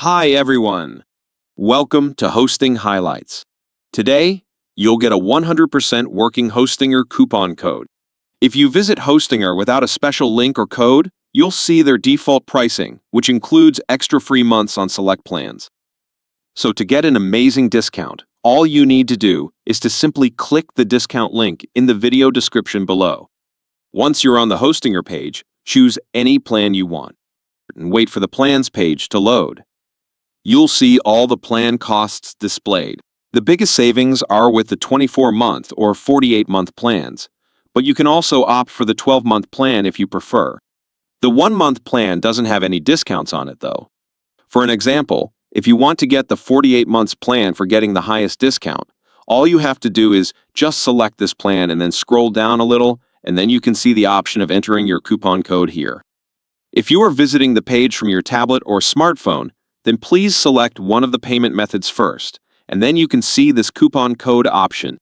Hi everyone! Welcome to Hosting Highlights. Today, you'll get a 100% working Hostinger coupon code. If you visit Hostinger without a special link or code, you'll see their default pricing, which includes extra free months on select plans. So to get an amazing discount, all you need to do is to simply click the discount link in the video description below. Once you're on the Hostinger page, choose any plan you want and wait for the plans page to load. You'll see all the plan costs displayed. The biggest savings are with the 24-month or 48-month plans, but you can also opt for the 12-month plan if you prefer. The 1-month plan doesn't have any discounts on it though. For an example, if you want to get the 48 months plan for getting the highest discount, all you have to do is just select this plan and then scroll down a little, and then you can see the option of entering your coupon code here. If you are visiting the page from your tablet or smartphone, then please select one of the payment methods first, and then you can see this coupon code option.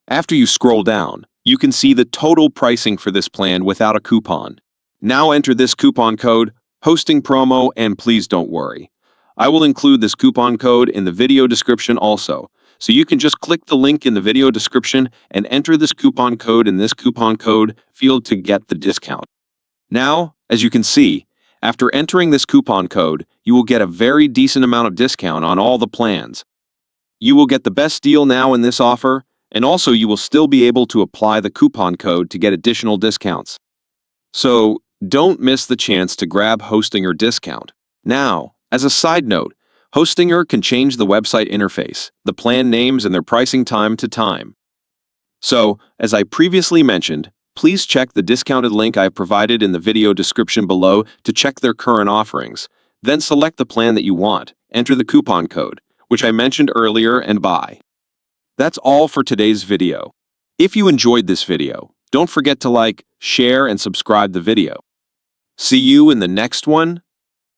After you scroll down, you can see the total pricing for this plan without a coupon. Now enter this coupon code, hosting promo, and please don't worry. I will include this coupon code in the video description also, so you can just click the link in the video description and enter this coupon code in this coupon code field to get the discount. Now, as you can see, after entering this coupon code, you will get a very decent amount of discount on all the plans. You will get the best deal now in this offer, and also you will still be able to apply the coupon code to get additional discounts. So, don't miss the chance to grab Hostinger discount. Now, as a side note, Hostinger can change the website interface, the plan names, and their pricing time to time. So, as I previously mentioned, please check the discounted link I provided in the video description below to check their current offerings. Then select the plan that you want, enter the coupon code, which I mentioned earlier, and buy. That's all for today's video. If you enjoyed this video, don't forget to like, share, and subscribe the video. See you in the next one.